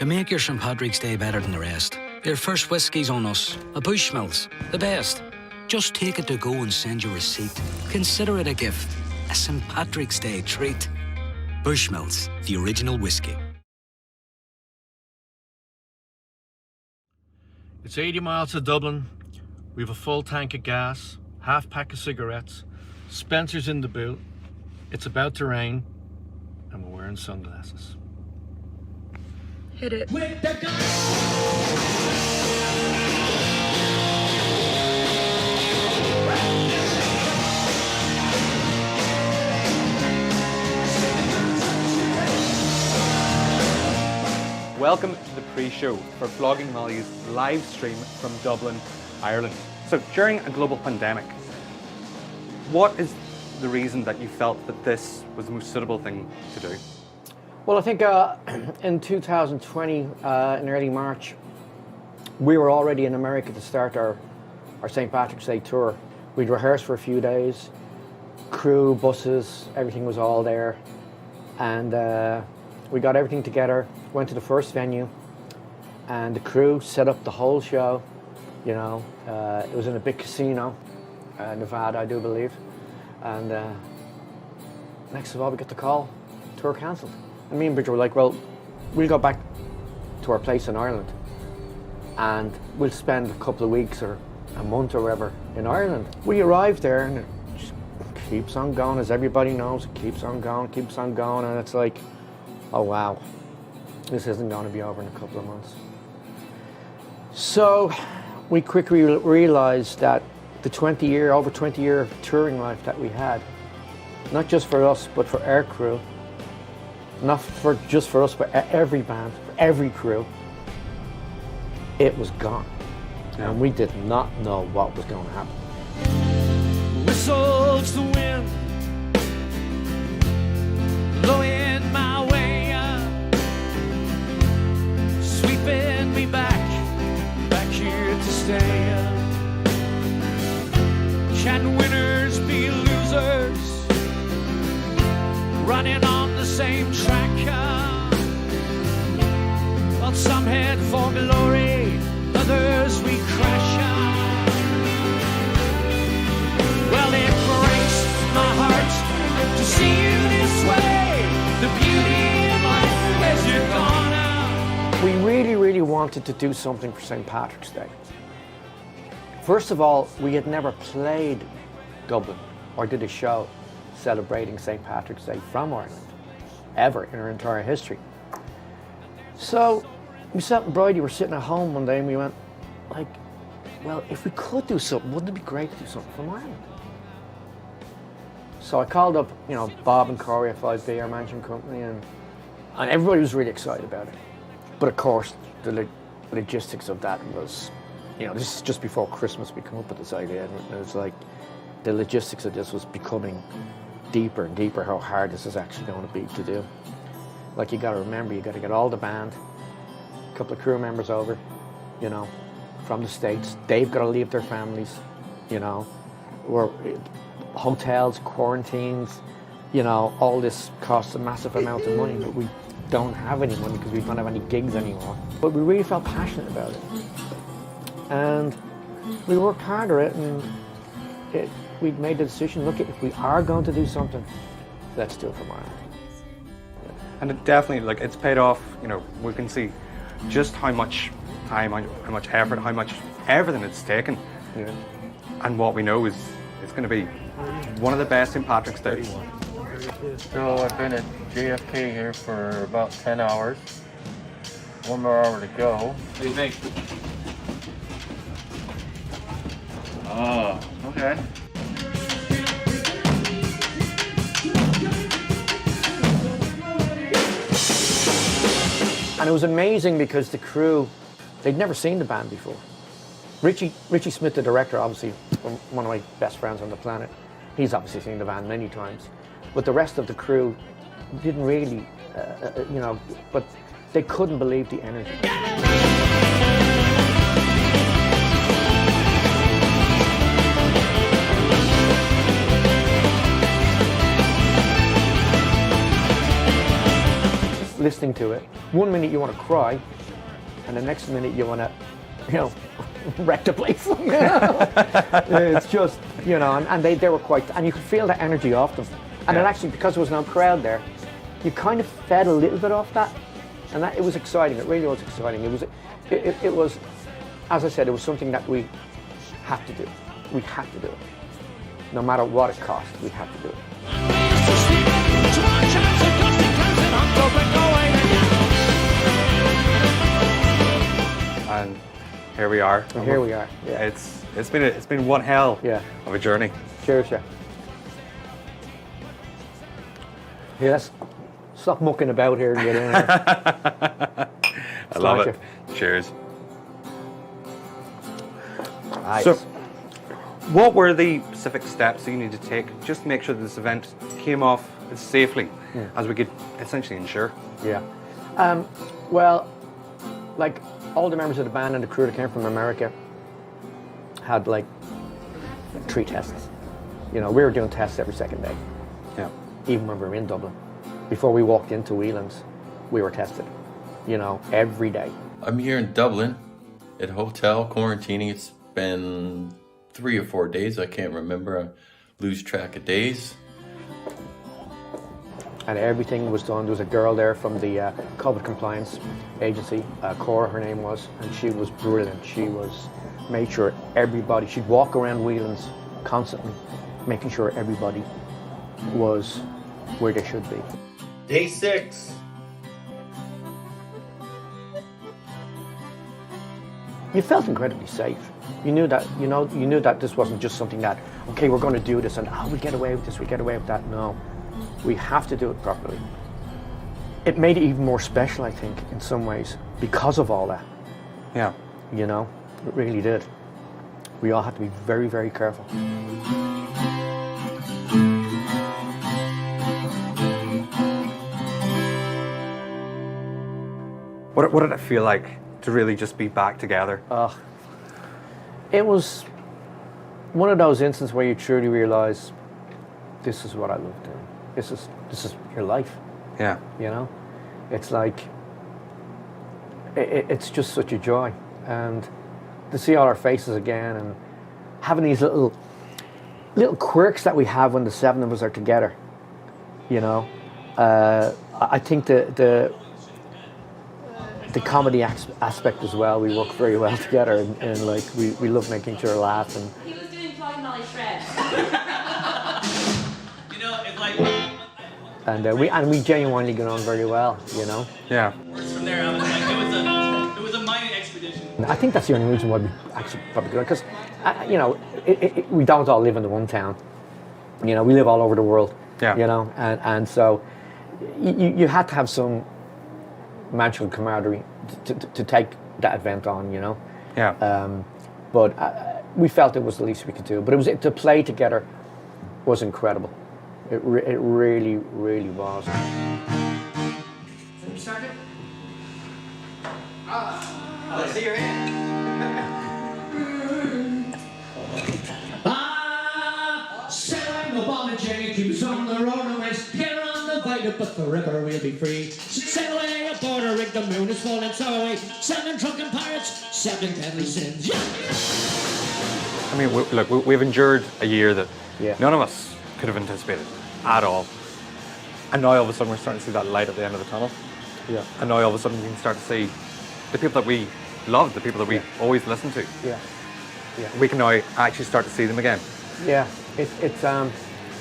To make your St. Patrick's Day better than the rest, your first whiskey's on us. A Bushmills, the best. Just take it to go and send your receipt. Consider it a gift, a St. Patrick's Day treat. Bushmills, the original whiskey. It's 80 miles to Dublin. We have a full tank of gas, half pack of cigarettes, Spencer's in the boot. It's about to rain, and we're wearing sunglasses. Hit it. With the gun. Welcome to the pre-show for Flogging Molly's live stream from Dublin, Ireland. So during a global pandemic, what is the reason that you felt that this was the most suitable thing to do? Well, I think in 2020, in early March, we were already in America to start our St. Patrick's Day tour. We'd rehearsed for a few days, crew, buses, everything was all there. And we got everything together, went to the first venue, and the crew set up the whole show. You know, it was in a big casino, Nevada, I do believe. And next of all, we got the call, tour cancelled. And me and Bridget were like, well, we'll go back to our place in Ireland and we'll spend a couple of weeks or a month or whatever in Ireland. We arrived there and it just keeps on going, as everybody knows, it keeps on going, and it's like, oh wow, this isn't going to be over in a couple of months. So we quickly realized that the over 20 year touring life that we had, not just for us, but for our crew, not just for us, but every band, for every crew, it was gone. Yeah. And we did not know what was going to happen. Whistles the wind, blowing my way up, sweeping me back here to stay up. Can winners be losers, running on the same track? Well, some head for glory, others we crash. Well, it breaks my heart to see you this way, the beauty in life as you're gone out. We really, really wanted to do something for St. Patrick's Day. First of all, we had never played Dublin or did a show celebrating St. Patrick's Day from Ireland, ever in our entire history. So myself and Bridie were sitting at home one day and we went, like, well, if we could do something, wouldn't it be great to do something from Ireland? So I called up, you know, Bob and Corey at 5B, our management company, and everybody was really excited about it. But of course, the logistics of that was, you know, this is just before Christmas we come up with this idea, and it was like, the logistics of this was becoming deeper and deeper, how hard this is actually going to be to do. Like, you got to remember, you got to get all the band, a couple of crew members over, you know, from the States. They've got to leave their families, you know. Hotels, quarantines, you know, all this costs a massive amount of money, but we don't have any money because we don't have any gigs anymore. But we really felt passionate about it. And we worked hard at it, and we made the decision, look, if we are going to do something, let's do it from Ireland. And it definitely, like, it's paid off. You know, we can see just how much time, how much effort, how much everything it's taken. Yeah. And what we know is it's going to be one of the best St. Patrick's Days. So I've been at JFK here for about 10 hours. One more hour to go. What do you think? Oh, okay. And it was amazing because the crew, they'd never seen the band before. Richie Smith, the director, obviously one of my best friends on the planet, he's obviously seen the band many times. But the rest of the crew didn't really, you know, but they couldn't believe the energy. Listening to it, one minute you want to cry, and the next minute you want to, you know, wreck the place. It's just, you know, and they were quite, and you could feel the energy off them. And it actually, because there was no crowd there, you kind of fed a little bit off that, and that it was exciting. It really was exciting. It was, as I said, it was something that we had to do. We had to do it, no matter what it cost. We had to do it. And here we are. And here we are. Yeah. It's been one hell of a journey. Cheers, yeah. Yeah, let's stop mucking about here and get in here. I love it. Cheers. Nice. So, what were the specific steps that you need to take just to make sure that this event came off as safely as we could essentially ensure? Yeah. Well, like all the members of the band and the crew that came from America had like 3 tests. You know, we were doing tests every second day. Yeah. Even when we were in Dublin. Before we walked into Whelan's, we were tested. You know, every day. I'm here in Dublin at a hotel quarantining. It's been 3 or 4 days. I can't remember. I lose track of days. And everything was done. There was a girl there from the COVID compliance agency, Cora, her name was, and she was brilliant. She made sure everybody, she'd walk around Whelan's constantly, making sure everybody was where they should be. Day 6. You felt incredibly safe. You knew that this wasn't just something that, okay, we're going to do this and we get away with this, we get away with that. No, we have to do it properly. It made it even more special, I think, in some ways, because of all that. Yeah. You know, it really did. We all had to be very, very careful. What did it feel like to really just be back together? It was one of those instances where you truly realise this is what I love doing. This is your life. Yeah. You know, it's like it's just such a joy, and to see all our faces again and having these little quirks that we have when the 7 of us are together. You know, I think the comedy aspect as well. We work very well together, and like we love making each other laugh. And he was doing Flogging Molly Shred. You know, it's like. And we genuinely get on very well. You know. Yeah. From there, I was like, it was a mining expedition. I think that's the only reason why we actually probably good, because you know we don't all live in the one town. You know, we live all over the world. Yeah. You know, and so you had to have some magical camaraderie to take that event on, you know. Yeah. But we felt it was the least we could do. But to play together was incredible. It really, really was. Started? I see your hand. Sailing upon a Jenny keeps on the road and west. Get on the Vita, but the river will be free. Sail away aboard a rig, the moon is full and so away. 7 drunken pirates, 7 deadly sins. Yeah. I mean, look, we've endured a year that Yeah. none of us could have anticipated at all. And now all of a sudden we're starting to see that light at the end of the tunnel. Yeah. And now all of a sudden we can start to see the people that we love, the people that we always listen to. Yeah. Yeah. We can now actually start to see them again. Yeah. It's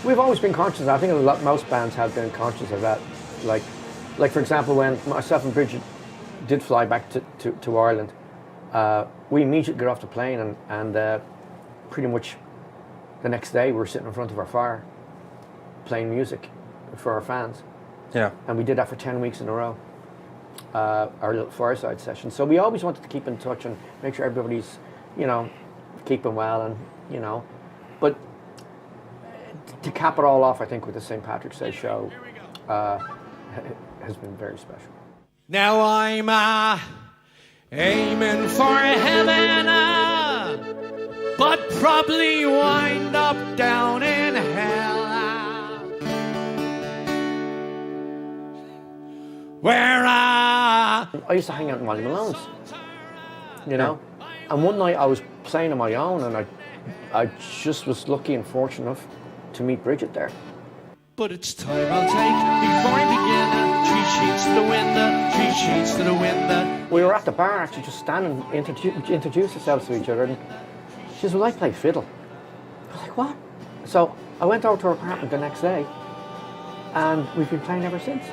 we've always been conscious. I think most bands have been conscious of that. Like for example, when myself and Bridget did fly back to Ireland, we immediately got off the plane and pretty much the next day we were sitting in front of our fire playing music for our fans. Yeah. And we did that for 10 weeks in a row, our little Fireside session. So we always wanted to keep in touch and make sure everybody's, you know, keeping well and, you know. But to cap it all off, I think with the St. Patrick's Day show has been very special. Now I'm aiming for heaven, but probably wind up down in hell, where I I used to hang out in Molly Malone's, you know? And one night I was playing on my own, and I just was lucky and fortunate enough to meet Bridget there. But it's time I'll take before I begin. 3 sheets to the window, 3 sheets to the window. We were at the bar actually just standing, introduced ourselves to each other, and she says, well, I play fiddle. I was like, what? So I went over to her apartment the next day, and we've been playing ever since.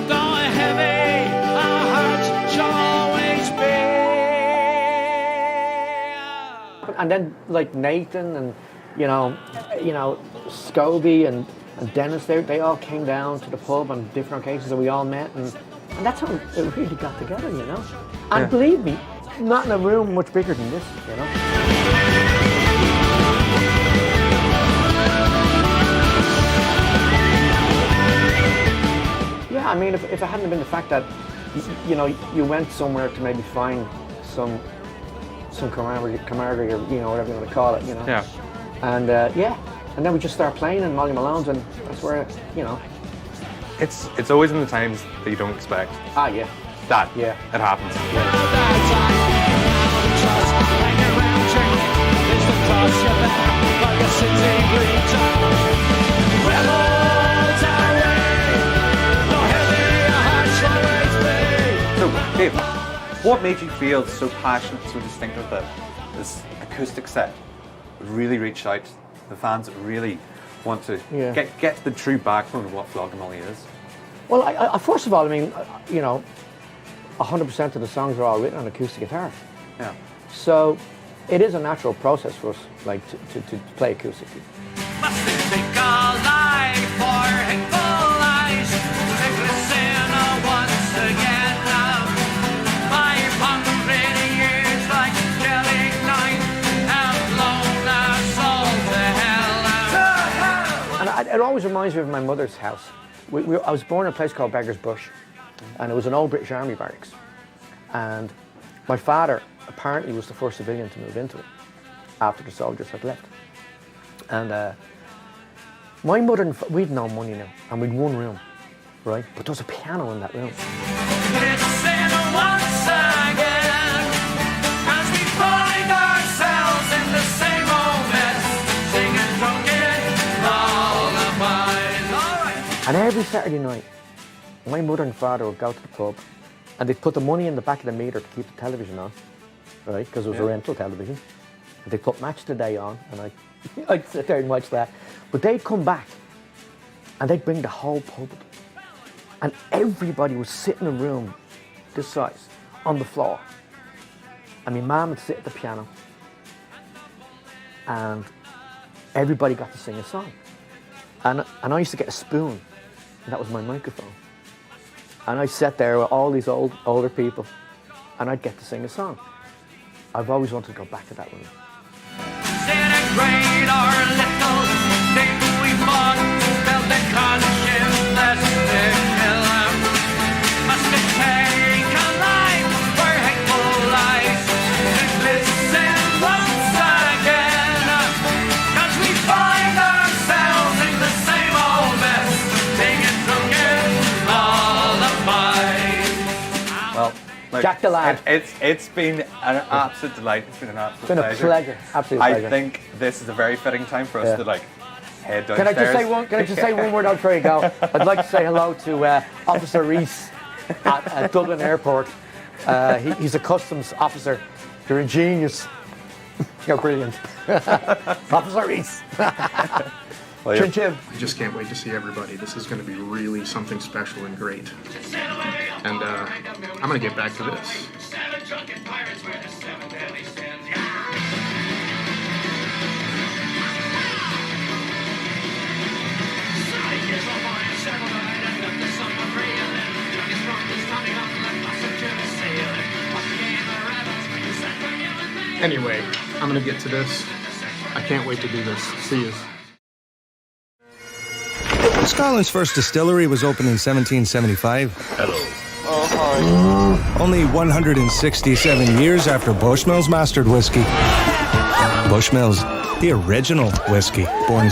Though heavy, our hearts shall always be. And then like Nathan and you know Scobie and Dennis, they all came down to the pub on different occasions, and we all met, and that's how it really got together, you know. And believe me, not in a room much bigger than this, you know. Yeah, I mean, if it hadn't been the fact that you know you went somewhere to maybe find some camaraderie, or you know, whatever you want to call it, you know. Yeah. And and then we just start playing in Molly Malone's, and that's where, you know. It's always in the times that you don't expect. Ah, yeah. That. Yeah. It happens. So, Dave, what made you feel so passionate, so distinctive that this acoustic set would really reach out to the fans that really want to get to the true backbone of what Flogging Molly is? Well, I first of all, I mean, you know, 100% of the songs are all written on acoustic guitar. Yeah. So it is a natural process for us, like, to play acoustically. And it always reminds me of my mother's house. I was born in a place called Beggar's Bush, and it was an old British Army barracks. And my father apparently was the first civilian to move into it after the soldiers had left. And my mother and we'd no money now, and we'd one room, right? But there was a piano in that room. And every Saturday night, my mother and father would go to the pub, and they'd put the money in the back of the meter to keep the television on, right? Because it was a rental television. And they'd put Match Today on, and I'd sit there and watch that. But they'd come back, and they'd bring the whole pub, and everybody would sit in a room this size on the floor. And my mum would sit at the piano, and everybody got to sing a song. And I used to get a spoon, and that was my microphone. And I sat there with all these older people, and I'd get to sing a song. I've always wanted to go back to that room. Jack the Lad. It's been an absolute delight. It's been an absolute pleasure. It's been a pleasure. Absolute pleasure. I think this is a very fitting time for us to head downstairs. Can I just say one word before you go? I'd like to say hello to Officer Reese at Dublin Airport. He's a customs officer. You're a genius. You're brilliant. Officer Reese. Chin chin. I just can't wait to see everybody. This is going to be really something special and great. And I'm going to get back to this. Anyway, I'm going to get to this. I can't wait to do this. See you. Scotland's first distillery was opened in 1775. Hello. Oh, hi. Only 167 years after Bushmills mastered whiskey. Bushmills, the original whiskey, born